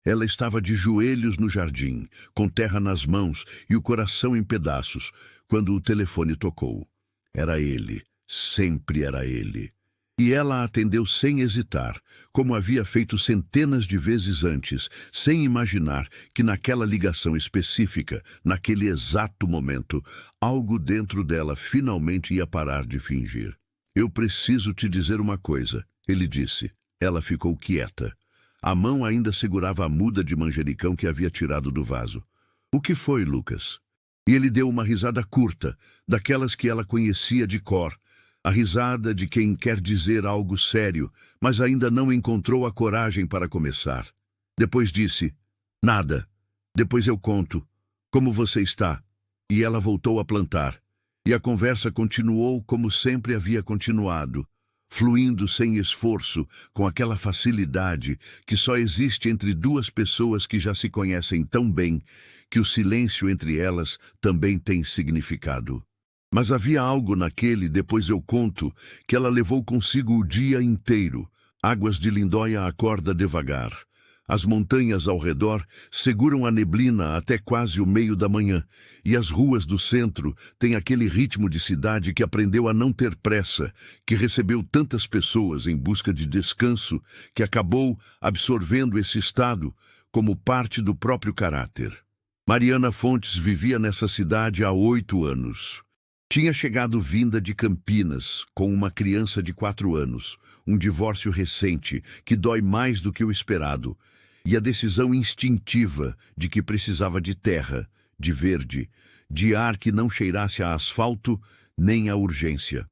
Ela estava de joelhos no jardim, com terra nas mãos e o coração em pedaços, quando o telefone tocou. Era ele, sempre era ele. E ela atendeu sem hesitar, como havia feito centenas de vezes antes, sem imaginar que naquela ligação específica, naquele exato momento, algo dentro dela finalmente ia parar de fingir. Eu preciso te dizer uma coisa, ele disse. Ela ficou quieta. A mão ainda segurava a muda de manjericão que havia tirado do vaso. O que foi, Lucas? E ele deu uma risada curta, daquelas que ela conhecia de cor. A risada de quem quer dizer algo sério, mas ainda não encontrou a coragem para começar. Depois disse, nada. Depois eu conto. Como você está? E ela voltou a plantar. E a conversa continuou como sempre havia continuado, fluindo sem esforço, com aquela facilidade que só existe entre duas pessoas que já se conhecem tão bem que o silêncio entre elas também tem significado. Mas havia algo naquele, depois eu conto, que ela levou consigo o dia inteiro. Águas de Lindóia acorda devagar. As montanhas ao redor seguram a neblina até quase o meio da manhã, e as ruas do centro têm aquele ritmo de cidade que aprendeu a não ter pressa, que recebeu tantas pessoas em busca de descanso, que acabou absorvendo esse estado como parte do próprio caráter. Mariana Fontes vivia nessa cidade há 8 anos. Tinha chegado vinda de Campinas, com uma criança de 4 anos, um divórcio recente, que dói mais do que o esperado, e a decisão instintiva de que precisava de terra, de verde, de ar que não cheirasse a asfalto nem a urgência.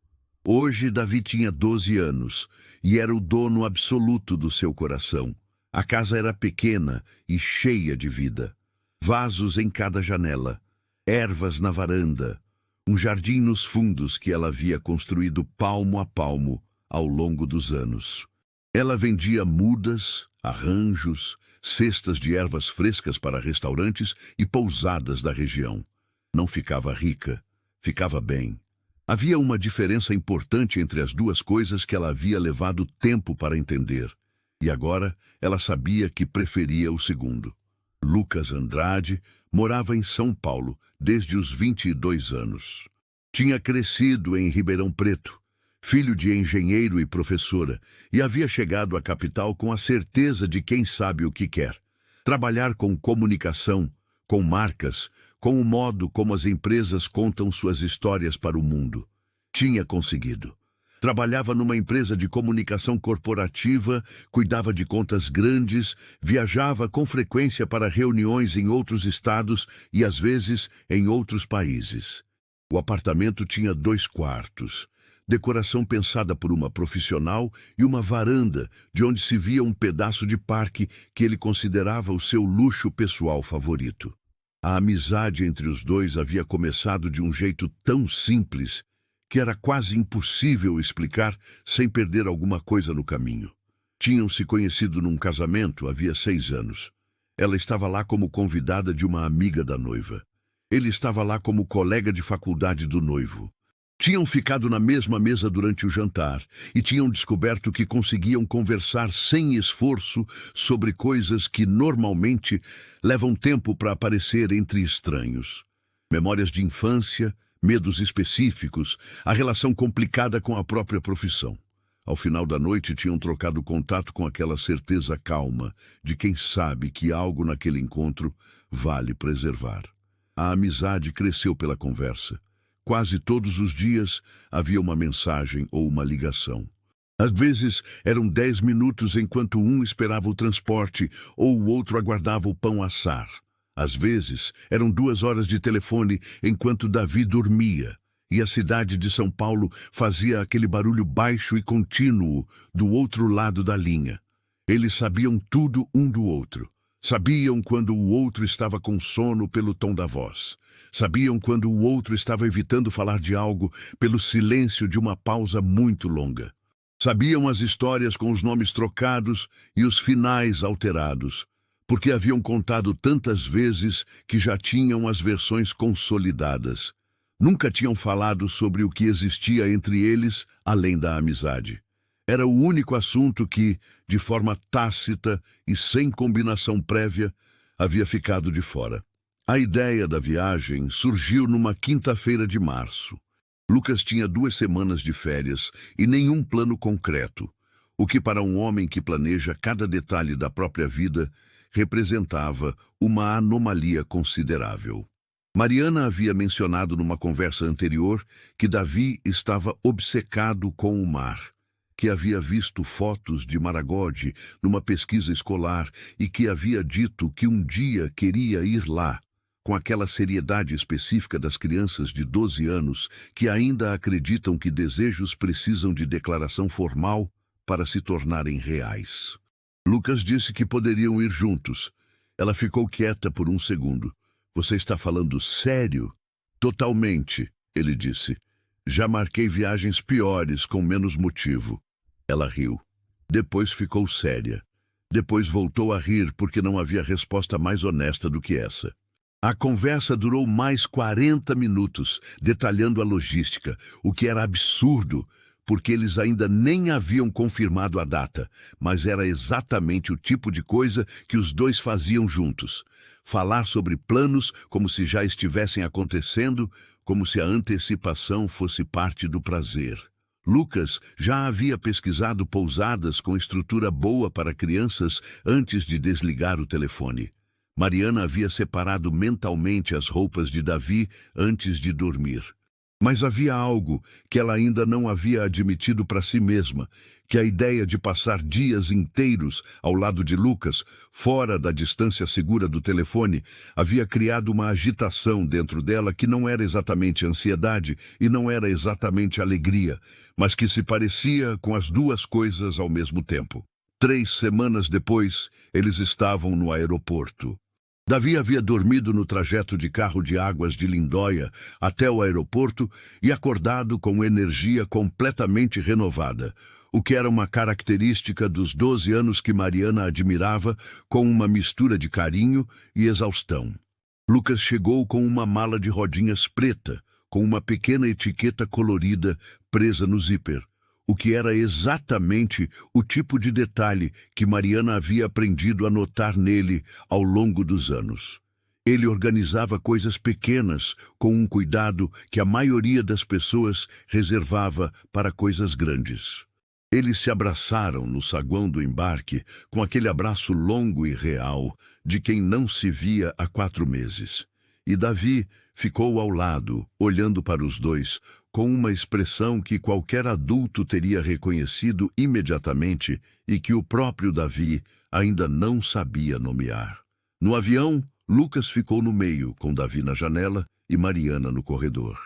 Hoje Davi tinha 12 anos e era o dono absoluto do seu coração. A casa era pequena e cheia de vida. Vasos em cada janela, ervas na varanda, um jardim nos fundos que ela havia construído palmo a palmo ao longo dos anos. Ela vendia mudas, arranjos, cestas de ervas frescas para restaurantes e pousadas da região. Não ficava rica, ficava bem. Havia uma diferença importante entre as duas coisas que ela havia levado tempo para entender. E agora ela sabia que preferia o segundo. Lucas Andrade morava em São Paulo desde os 22 anos. Tinha crescido em Ribeirão Preto, filho de engenheiro e professora, e havia chegado à capital com a certeza de quem sabe o que quer. Trabalhar com comunicação, com marcas, com o modo como as empresas contam suas histórias para o mundo. Tinha conseguido. Trabalhava numa empresa de comunicação corporativa, cuidava de contas grandes, viajava com frequência para reuniões em outros estados e, às vezes, em outros países. O apartamento tinha 2 quartos, decoração pensada por uma profissional e uma varanda de onde se via um pedaço de parque que ele considerava o seu luxo pessoal favorito. A amizade entre os dois havia começado de um jeito tão simples que era quase impossível explicar sem perder alguma coisa no caminho. Tinham se conhecido num casamento havia 6 anos. Ela estava lá como convidada de uma amiga da noiva. Ele estava lá como colega de faculdade do noivo. Tinham ficado na mesma mesa durante o jantar e tinham descoberto que conseguiam conversar sem esforço sobre coisas que normalmente levam tempo para aparecer entre estranhos. Memórias de infância, medos específicos, a relação complicada com a própria profissão. Ao final da noite tinham trocado contato com aquela certeza calma de quem sabe que algo naquele encontro vale preservar. A amizade cresceu pela conversa. Quase todos os dias havia uma mensagem ou uma ligação. Às vezes eram 10 minutos enquanto um esperava o transporte ou o outro aguardava o pão assar. Às vezes, eram 2 horas de telefone enquanto Davi dormia, e a cidade de São Paulo fazia aquele barulho baixo e contínuo do outro lado da linha. Eles sabiam tudo um do outro. Sabiam quando o outro estava com sono pelo tom da voz. Sabiam quando o outro estava evitando falar de algo pelo silêncio de uma pausa muito longa. Sabiam as histórias com os nomes trocados e os finais alterados, porque haviam contado tantas vezes que já tinham as versões consolidadas. Nunca tinham falado sobre o que existia entre eles, além da amizade. Era o único assunto que, de forma tácita e sem combinação prévia, havia ficado de fora. A ideia da viagem surgiu numa quinta-feira de março. Lucas tinha 2 semanas de férias e nenhum plano concreto, o que para um homem que planeja cada detalhe da própria vida representava uma anomalia considerável. Mariana havia mencionado numa conversa anterior que Davi estava obcecado com o mar, que havia visto fotos de Maragode numa pesquisa escolar e que havia dito que um dia queria ir lá, com aquela seriedade específica das crianças de 12 anos que ainda acreditam que desejos precisam de declaração formal para se tornarem reais. Lucas disse que poderiam ir juntos. Ela ficou quieta por um segundo. Você está falando sério? Totalmente, ele disse. Já marquei viagens piores com menos motivo. Ela riu. Depois ficou séria. Depois voltou a rir porque não havia resposta mais honesta do que essa. A conversa durou mais 40 minutos, detalhando a logística, o que era absurdo, porque eles ainda nem haviam confirmado a data, mas era exatamente o tipo de coisa que os dois faziam juntos. Falar sobre planos como se já estivessem acontecendo, como se a antecipação fosse parte do prazer. Lucas já havia pesquisado pousadas com estrutura boa para crianças antes de desligar o telefone. Mariana havia separado mentalmente as roupas de Davi antes de dormir. Mas havia algo que ela ainda não havia admitido para si mesma, que a ideia de passar dias inteiros ao lado de Lucas, fora da distância segura do telefone, havia criado uma agitação dentro dela que não era exatamente ansiedade e não era exatamente alegria, mas que se parecia com as duas coisas ao mesmo tempo. 3 semanas depois, eles estavam no aeroporto. Davi havia dormido no trajeto de carro de águas de Lindóia até o aeroporto e acordado com energia completamente renovada, o que era uma característica dos 12 anos que Mariana admirava, com uma mistura de carinho e exaustão. Lucas chegou com uma mala de rodinhas preta, com uma pequena etiqueta colorida presa no zíper, o que era exatamente o tipo de detalhe que Mariana havia aprendido a notar nele ao longo dos anos. Ele organizava coisas pequenas com um cuidado que a maioria das pessoas reservava para coisas grandes. Eles se abraçaram no saguão do embarque com aquele abraço longo e real de quem não se via há 4 meses. E Davi ficou ao lado, olhando para os dois, com uma expressão que qualquer adulto teria reconhecido imediatamente e que o próprio Davi ainda não sabia nomear. No avião, Lucas ficou no meio, com Davi na janela e Mariana no corredor.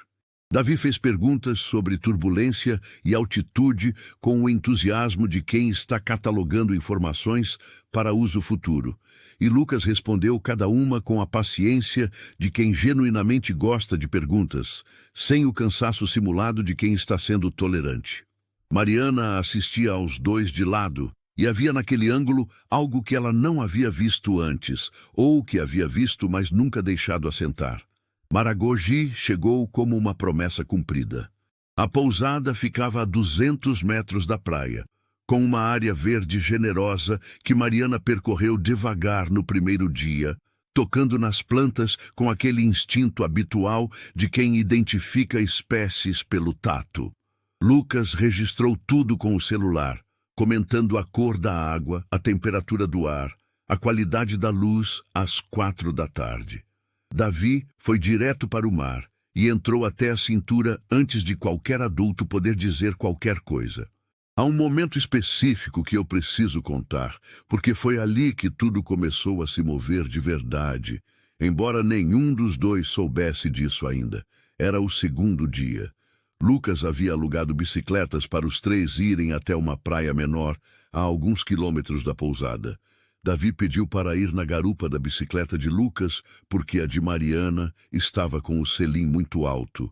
Davi fez perguntas sobre turbulência e altitude com o entusiasmo de quem está catalogando informações para uso futuro, e Lucas respondeu cada uma com a paciência de quem genuinamente gosta de perguntas, sem o cansaço simulado de quem está sendo tolerante. Mariana assistia aos dois de lado, e havia naquele ângulo algo que ela não havia visto antes, ou que havia visto, mas nunca deixado assentar. Maragogi chegou como uma promessa cumprida. A pousada ficava a 200 metros da praia, com uma área verde generosa que Mariana percorreu devagar no primeiro dia, tocando nas plantas com aquele instinto habitual de quem identifica espécies pelo tato. Lucas registrou tudo com o celular, comentando a cor da água, a temperatura do ar, a qualidade da luz às 4 da tarde. Davi foi direto para o mar e entrou até a cintura antes de qualquer adulto poder dizer qualquer coisa. Há um momento específico que eu preciso contar, porque foi ali que tudo começou a se mover de verdade, embora nenhum dos dois soubesse disso ainda. Era o segundo dia. Lucas havia alugado bicicletas para os 3 irem até uma praia menor, a alguns quilômetros da pousada. Davi pediu para ir na garupa da bicicleta de Lucas, porque a de Mariana estava com o selim muito alto,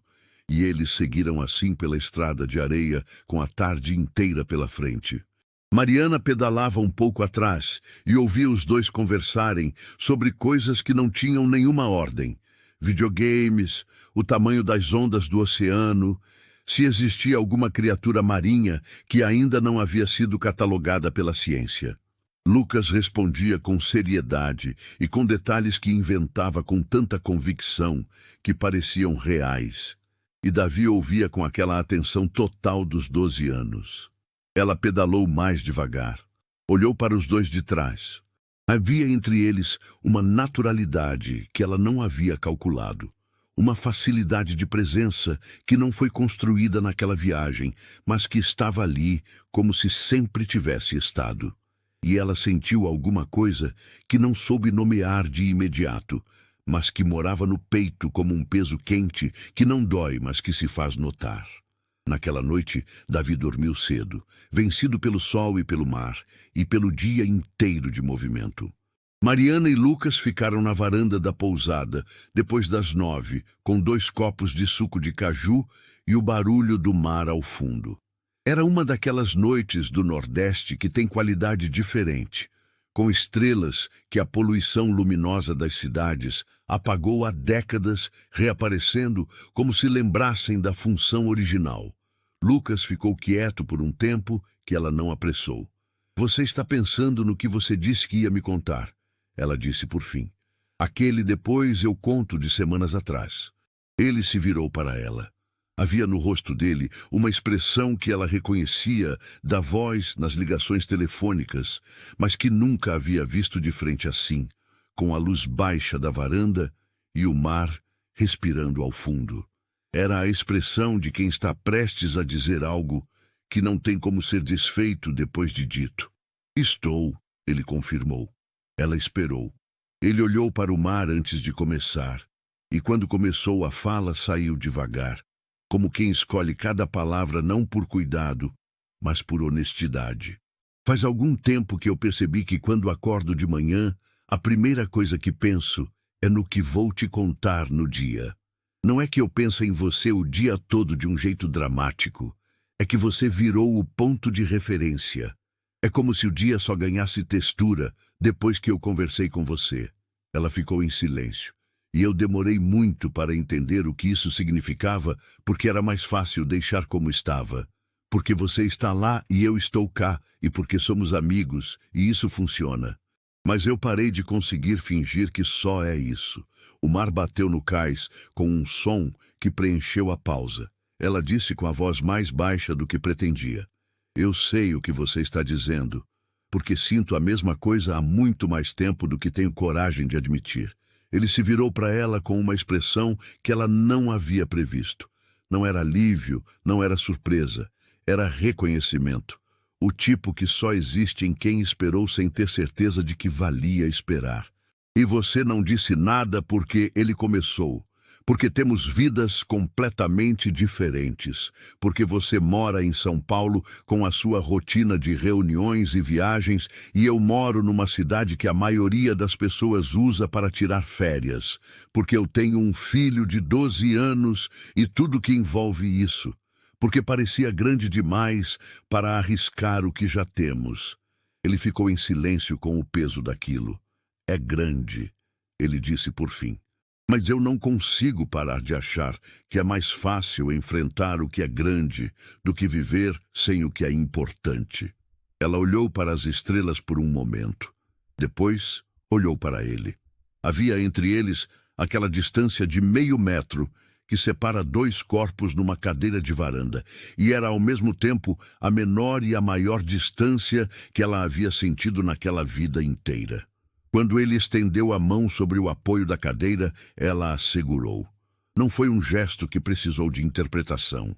e eles seguiram assim pela estrada de areia com a tarde inteira pela frente. Mariana pedalava um pouco atrás e ouvia os dois conversarem sobre coisas que não tinham nenhuma ordem. Videogames, o tamanho das ondas do oceano, se existia alguma criatura marinha que ainda não havia sido catalogada pela ciência. Lucas respondia com seriedade e com detalhes que inventava com tanta convicção que pareciam reais. E Davi ouvia com aquela atenção total dos 12 anos. Ela pedalou mais devagar. Olhou para os dois de trás. Havia entre eles uma naturalidade que ela não havia calculado. Uma facilidade de presença que não foi construída naquela viagem, mas que estava ali como se sempre tivesse estado. E ela sentiu alguma coisa que não soube nomear de imediato, mas que morava no peito como um peso quente que não dói, mas que se faz notar. Naquela noite, Davi dormiu cedo, vencido pelo sol e pelo mar, e pelo dia inteiro de movimento. Mariana e Lucas ficaram na varanda da pousada, depois das 9, com 2 copos de suco de caju e o barulho do mar ao fundo. Era uma daquelas noites do Nordeste que tem qualidade diferente, com estrelas que a poluição luminosa das cidades apagou há décadas, reaparecendo como se lembrassem da função original. Lucas ficou quieto por um tempo que ela não apressou. Você está pensando no que você disse que ia me contar, ela disse por fim. Aquele depois eu conto de semanas atrás. Ele se virou para ela. Havia no rosto dele uma expressão que ela reconhecia da voz nas ligações telefônicas, mas que nunca havia visto de frente assim, com a luz baixa da varanda e o mar respirando ao fundo. Era a expressão de quem está prestes a dizer algo que não tem como ser desfeito depois de dito. Estou, ele confirmou. Ela esperou. Ele olhou para o mar antes de começar, e quando começou a fala saiu devagar, como quem escolhe cada palavra não por cuidado, mas por honestidade. Faz algum tempo que eu percebi que quando acordo de manhã, a primeira coisa que penso é no que vou te contar no dia. Não é que eu pense em você o dia todo de um jeito dramático, é que você virou o ponto de referência. É como se o dia só ganhasse textura depois que eu conversei com você. Ela ficou em silêncio, e eu demorei muito para entender o que isso significava, porque era mais fácil deixar como estava. Porque você está lá e eu estou cá, e porque somos amigos, e isso funciona. Mas eu parei de conseguir fingir que só é isso. O mar bateu no cais com um som que preencheu a pausa. Ela disse com a voz mais baixa do que pretendia. Eu sei o que você está dizendo, porque sinto a mesma coisa há muito mais tempo do que tenho coragem de admitir. Ele se virou para ela com uma expressão que ela não havia previsto. Não era alívio, não era surpresa, era reconhecimento. O tipo que só existe em quem esperou sem ter certeza de que valia esperar. E você não disse nada porque ele começou. Porque temos vidas completamente diferentes, porque você mora em São Paulo com a sua rotina de reuniões e viagens e eu moro numa cidade que a maioria das pessoas usa para tirar férias, porque eu tenho um filho de 12 anos e tudo que envolve isso, porque parecia grande demais para arriscar o que já temos. Ele ficou em silêncio com o peso daquilo. É grande, ele disse por fim. Mas eu não consigo parar de achar que é mais fácil enfrentar o que é grande do que viver sem o que é importante. Ela olhou para as estrelas por um momento. Depois, olhou para ele. Havia entre eles aquela distância de 0,5 metro que separa 2 corpos numa cadeira de varanda, e era ao mesmo tempo a menor e a maior distância que ela havia sentido naquela vida inteira. Quando ele estendeu a mão sobre o apoio da cadeira, ela a segurou. Não foi um gesto que precisou de interpretação.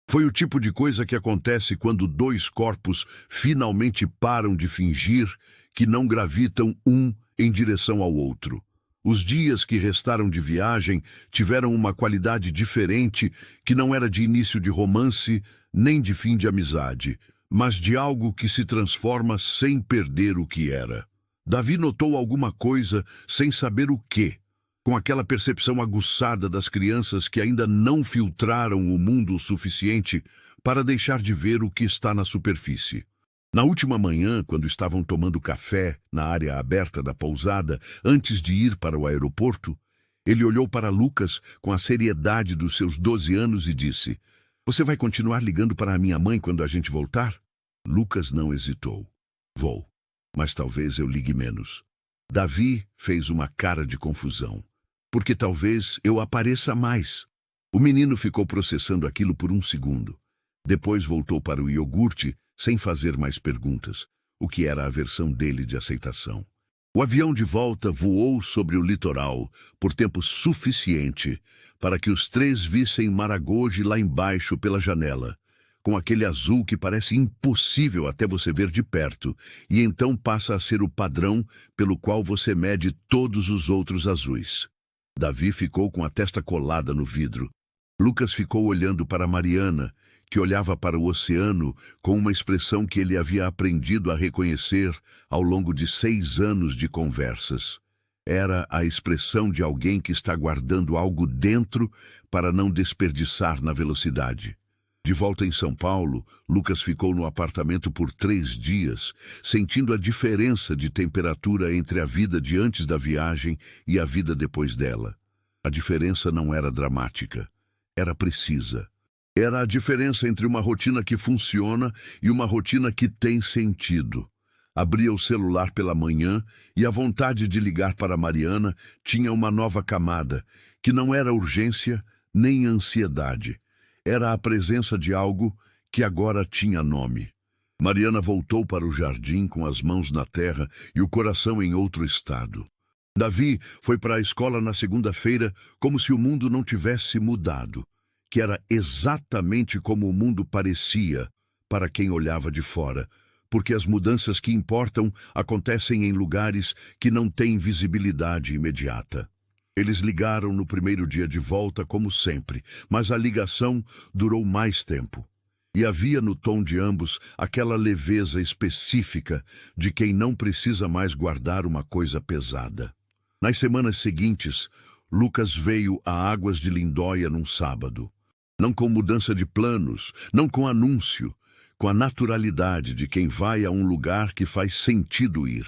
Foi o tipo de coisa que acontece quando 2 corpos finalmente param de fingir que não gravitam um em direção ao outro. Os dias que restaram de viagem tiveram uma qualidade diferente que não era de início de romance nem de fim de amizade, mas de algo que se transforma sem perder o que era. Davi notou alguma coisa sem saber o quê, com aquela percepção aguçada das crianças que ainda não filtraram o mundo o suficiente para deixar de ver o que está na superfície. Na última manhã, quando estavam tomando café na área aberta da pousada, antes de ir para o aeroporto, ele olhou para Lucas com a seriedade dos seus 12 anos e disse: Você vai continuar ligando para a minha mãe quando a gente voltar? Lucas não hesitou. Vou, mas talvez eu ligue menos. Davi fez uma cara de confusão. Porque talvez eu apareça mais. O menino ficou processando aquilo por um segundo. Depois voltou para o iogurte sem fazer mais perguntas, o que era a versão dele de aceitação. O avião de volta voou sobre o litoral por tempo suficiente para que os três vissem Maragogi lá embaixo pela janela, com aquele azul que parece impossível até você ver de perto, e então passa a ser o padrão pelo qual você mede todos os outros azuis. Davi ficou com a testa colada no vidro. Lucas ficou olhando para Mariana, que olhava para o oceano com uma expressão que ele havia aprendido a reconhecer ao longo de 6 anos de conversas. Era a expressão de alguém que está guardando algo dentro para não desperdiçar na velocidade. De volta em São Paulo, Lucas ficou no apartamento por 3 dias, sentindo a diferença de temperatura entre a vida de antes da viagem e a vida depois dela. A diferença não era dramática, era precisa. Era a diferença entre uma rotina que funciona e uma rotina que tem sentido. Abria o celular pela manhã e a vontade de ligar para Mariana tinha uma nova camada, que não era urgência nem ansiedade. Era a presença de algo que agora tinha nome. Mariana voltou para o jardim com as mãos na terra e o coração em outro estado. Davi foi para a escola na segunda-feira como se o mundo não tivesse mudado, que era exatamente como o mundo parecia para quem olhava de fora, porque as mudanças que importam acontecem em lugares que não têm visibilidade imediata. Eles ligaram no primeiro dia de volta, como sempre, mas a ligação durou mais tempo. E havia no tom de ambos aquela leveza específica de quem não precisa mais guardar uma coisa pesada. Nas semanas seguintes, Lucas veio a Águas de Lindóia num sábado. Não com mudança de planos, não com anúncio, com a naturalidade de quem vai a um lugar que faz sentido ir.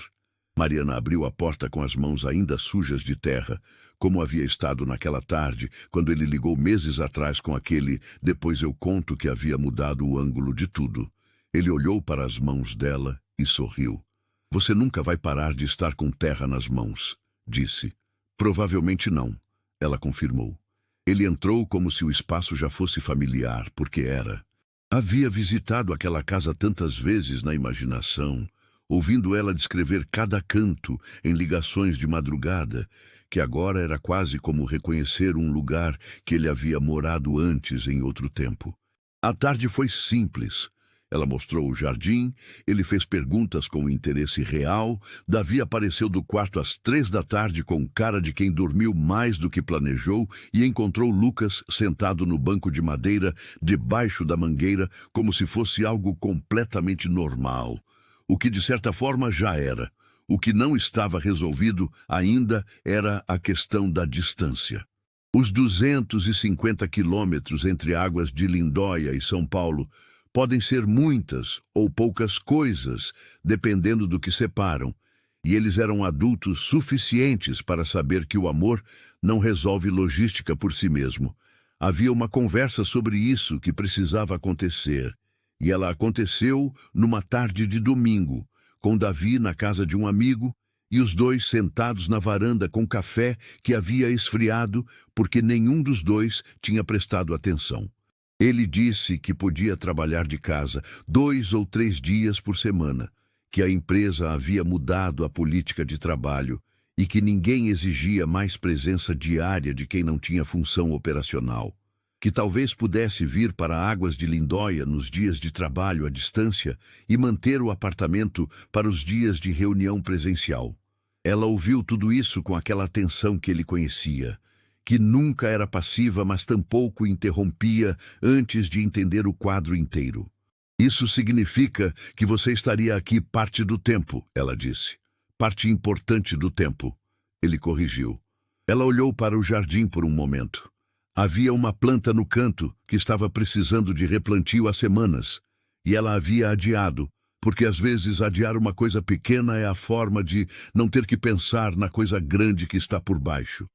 Mariana abriu a porta com as mãos ainda sujas de terra, como havia estado naquela tarde, quando ele ligou meses atrás com aquele "depois eu conto" que havia mudado o ângulo de tudo. Ele olhou para as mãos dela e sorriu. "Você nunca vai parar de estar com terra nas mãos", disse. "Provavelmente não", ela confirmou. Ele entrou como se o espaço já fosse familiar, porque era. Havia visitado aquela casa tantas vezes na imaginação, ouvindo ela descrever cada canto em ligações de madrugada, que agora era quase como reconhecer um lugar que ele havia morado antes em outro tempo. A tarde foi simples. Ela mostrou o jardim, ele fez perguntas com interesse real, Davi apareceu do quarto às 3 da tarde com cara de quem dormiu mais do que planejou e encontrou Lucas sentado no banco de madeira, debaixo da mangueira, como se fosse algo completamente normal. O que de certa forma já era. O que não estava resolvido ainda era a questão da distância. Os 250 quilômetros entre Águas de Lindóia e São Paulo podem ser muitas ou poucas coisas, dependendo do que separam, e eles eram adultos suficientes para saber que o amor não resolve logística por si mesmo. Havia uma conversa sobre isso que precisava acontecer, e ela aconteceu numa tarde de domingo, com Davi na casa de um amigo e os dois sentados na varanda com café que havia esfriado porque nenhum dos dois tinha prestado atenção. Ele disse que podia trabalhar de casa 2 ou 3 dias por semana, que a empresa havia mudado a política de trabalho e que ninguém exigia mais presença diária de quem não tinha função operacional, que talvez pudesse vir para Águas de Lindóia nos dias de trabalho à distância e manter o apartamento para os dias de reunião presencial. Ela ouviu tudo isso com aquela atenção que ele conhecia, que nunca era passiva, mas tampouco interrompia antes de entender o quadro inteiro. "Isso significa que você estaria aqui parte do tempo", ela disse. "Parte importante do tempo", ele corrigiu. Ela olhou para o jardim por um momento. Havia uma planta no canto que estava precisando de replantio há semanas, e ela havia adiado, porque às vezes adiar uma coisa pequena é a forma de não ter que pensar na coisa grande que está por baixo.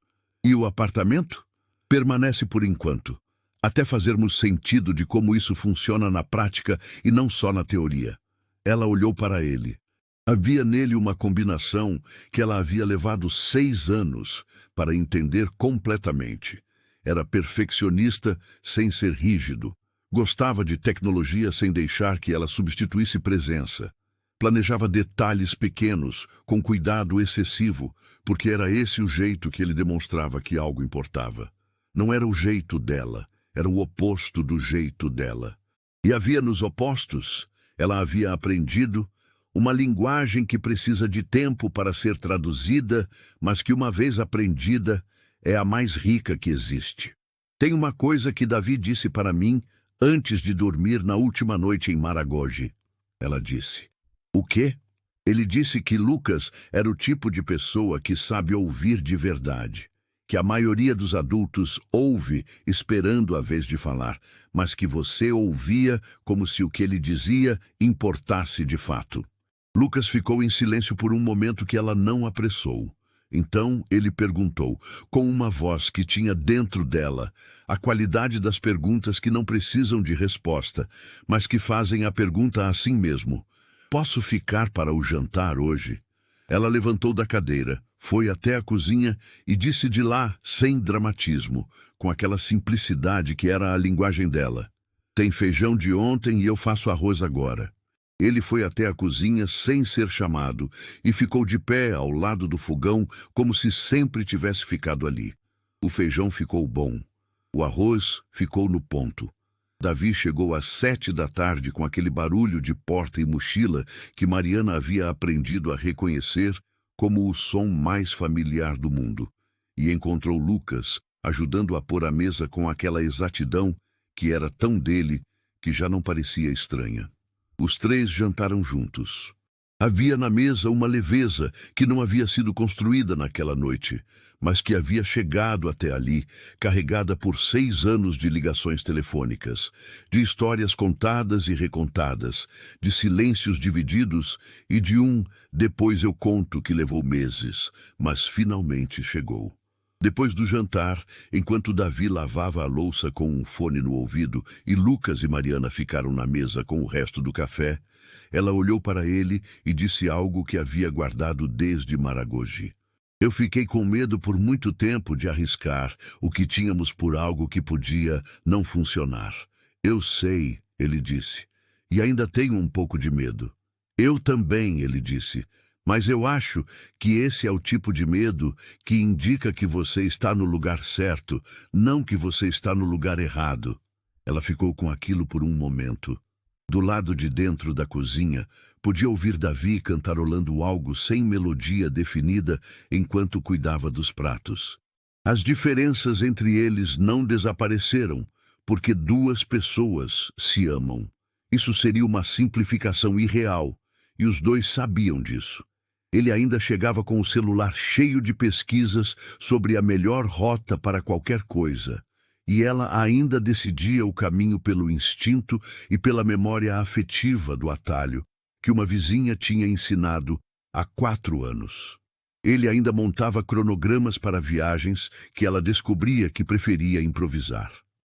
"E o apartamento? Permanece por enquanto", até fazermos sentido de como isso funciona na prática e não só na teoria. Ela olhou para ele. Havia nele uma combinação que ela havia levado 6 anos para entender completamente. Era perfeccionista sem ser rígido. Gostava de tecnologia sem deixar que ela substituísse presença. Planejava detalhes pequenos, com cuidado excessivo, porque era esse o jeito que ele demonstrava que algo importava. Não era o jeito dela, era o oposto do jeito dela. E havia nos opostos, ela havia aprendido uma linguagem que precisa de tempo para ser traduzida, mas que uma vez aprendida é a mais rica que existe. Tem uma coisa que Davi disse para mim antes de dormir na última noite em Maragogi. Ela disse. O quê? Ele disse que Lucas era o tipo de pessoa que sabe ouvir de verdade, que a maioria dos adultos ouve esperando a vez de falar, mas que você ouvia como se o que ele dizia importasse de fato. Lucas ficou em silêncio por um momento que ela não apressou. Então ele perguntou, com uma voz que tinha dentro dela a qualidade das perguntas que não precisam de resposta, mas que fazem a pergunta assim mesmo. Posso ficar para o jantar hoje? Ela levantou da cadeira, foi até a cozinha e disse de lá, sem dramatismo, com aquela simplicidade que era a linguagem dela. Tem feijão de ontem e eu faço arroz agora. Ele foi até a cozinha sem ser chamado e ficou de pé ao lado do fogão como se sempre tivesse ficado ali. O feijão ficou bom. O arroz ficou no ponto. Davi chegou às 7 da tarde com aquele barulho de porta e mochila que Mariana havia aprendido a reconhecer como o som mais familiar do mundo, e encontrou Lucas ajudando a pôr a mesa com aquela exatidão que era tão dele que já não parecia estranha. Os 3 jantaram juntos. Havia na mesa uma leveza que não havia sido construída naquela noite, mas que havia chegado até ali, carregada por 6 anos de ligações telefônicas, de histórias contadas e recontadas, de silêncios divididos e de depois eu conto que levou meses, mas finalmente chegou. Depois do jantar, enquanto Davi lavava a louça com um fone no ouvido e Lucas e Mariana ficaram na mesa com o resto do café, ela olhou para ele e disse algo que havia guardado desde Maragogi. Eu fiquei com medo por muito tempo de arriscar o que tínhamos por algo que podia não funcionar. Eu sei, ele disse, e ainda tenho um pouco de medo. Eu também, ele disse, mas eu acho que esse é o tipo de medo que indica que você está no lugar certo, não que você está no lugar errado. Ela ficou com aquilo por um momento. Do lado de dentro da cozinha, podia ouvir Davi cantarolando algo sem melodia definida enquanto cuidava dos pratos. As diferenças entre eles não desapareceram, porque 2 pessoas se amam. Isso seria uma simplificação irreal, e os 2 sabiam disso. Ele ainda chegava com o celular cheio de pesquisas sobre a melhor rota para qualquer coisa. E ela ainda decidia o caminho pelo instinto e pela memória afetiva do atalho, que uma vizinha tinha ensinado há 4 anos. Ele ainda montava cronogramas para viagens que ela descobria que preferia improvisar.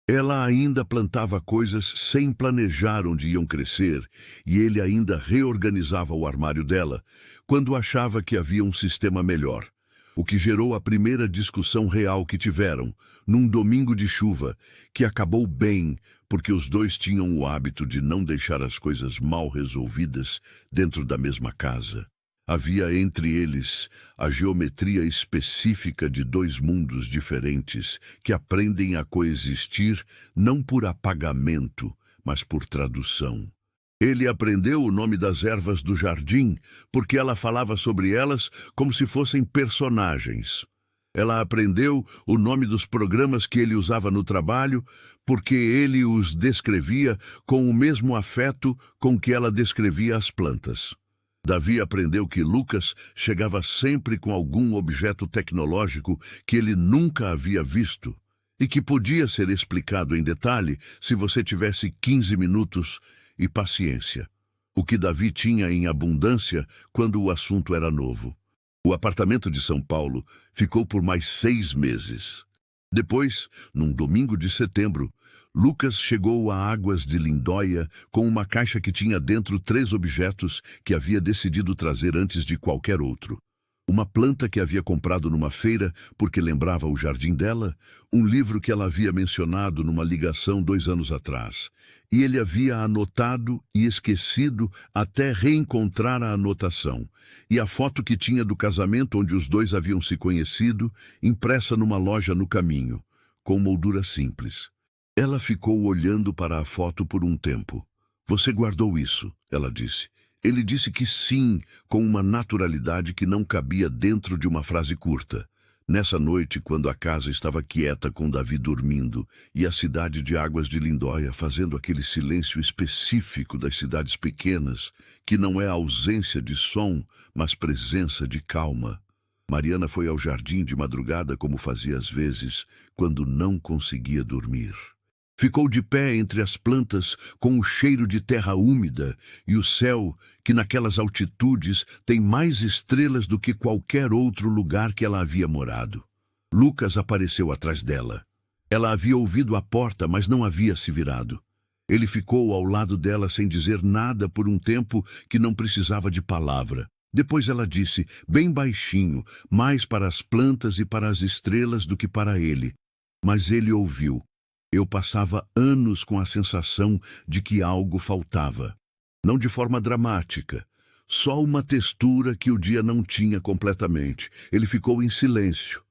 Ela ainda plantava coisas sem planejar onde iam crescer, e ele ainda reorganizava o armário dela, quando achava que havia um sistema melhor. O que gerou a primeira discussão real que tiveram, num domingo de chuva, que acabou bem, porque os 2 tinham o hábito de não deixar as coisas mal resolvidas dentro da mesma casa. Havia entre eles a geometria específica de 2 mundos diferentes que aprendem a coexistir não por apagamento, mas por tradução. Ele aprendeu o nome das ervas do jardim porque ela falava sobre elas como se fossem personagens. Ela aprendeu o nome dos programas que ele usava no trabalho porque ele os descrevia com o mesmo afeto com que ela descrevia as plantas. Davi aprendeu que Lucas chegava sempre com algum objeto tecnológico que ele nunca havia visto e que podia ser explicado em detalhe se você tivesse 15 minutos e paciência, o que Davi tinha em abundância quando o assunto era novo. O apartamento de São Paulo ficou por mais 6 meses. Depois, num domingo de setembro, Lucas chegou a Águas de Lindóia com uma caixa que tinha dentro 3 objetos que havia decidido trazer antes de qualquer outro. Uma planta que havia comprado numa feira porque lembrava o jardim dela, um livro que ela havia mencionado numa ligação 2 anos atrás. E ele havia anotado e esquecido até reencontrar a anotação. E a foto que tinha do casamento onde os dois haviam se conhecido, impressa numa loja no caminho, com moldura simples. Ela ficou olhando para a foto por um tempo. "Você guardou isso?" ela disse. Ele disse que sim, com uma naturalidade que não cabia dentro de uma frase curta. Nessa noite, quando a casa estava quieta com Davi dormindo e a cidade de Águas de Lindóia fazendo aquele silêncio específico das cidades pequenas, que não é ausência de som, mas presença de calma, Mariana foi ao jardim de madrugada como fazia às vezes, quando não conseguia dormir. Ficou de pé entre as plantas com o cheiro de terra úmida e o céu, que naquelas altitudes tem mais estrelas do que qualquer outro lugar que ela havia morado. Lucas apareceu atrás dela. Ela havia ouvido a porta, mas não havia se virado. Ele ficou ao lado dela sem dizer nada por um tempo que não precisava de palavra. Depois ela disse, bem baixinho, mais para as plantas e para as estrelas do que para ele. Mas ele ouviu. Eu passava anos com a sensação de que algo faltava. Não de forma dramática, só uma textura que o dia não tinha completamente. Ele ficou em silêncio.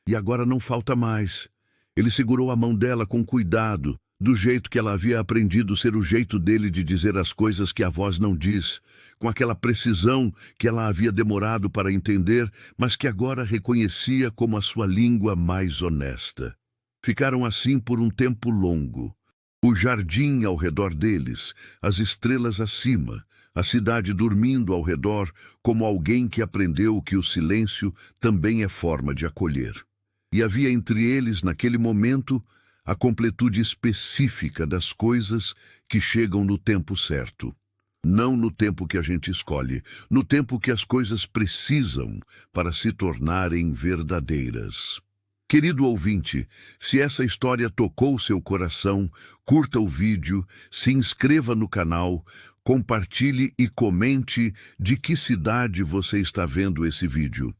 E agora não falta mais. Ele segurou a mão dela com cuidado, do jeito que ela havia aprendido ser o jeito dele de dizer as coisas que a voz não diz, com aquela precisão que ela havia demorado para entender, mas que agora reconhecia como a sua língua mais honesta. Ficaram assim por um tempo longo. O jardim ao redor deles, as estrelas acima, a cidade dormindo ao redor, como alguém que aprendeu que o silêncio também é forma de acolher. E havia entre eles, naquele momento, a completude específica das coisas que chegam no tempo certo. Não no tempo que a gente escolhe, no tempo que as coisas precisam para se tornarem verdadeiras. Querido ouvinte, se essa história tocou seu coração, curta o vídeo, se inscreva no canal, compartilhe e comente de que cidade você está vendo esse vídeo.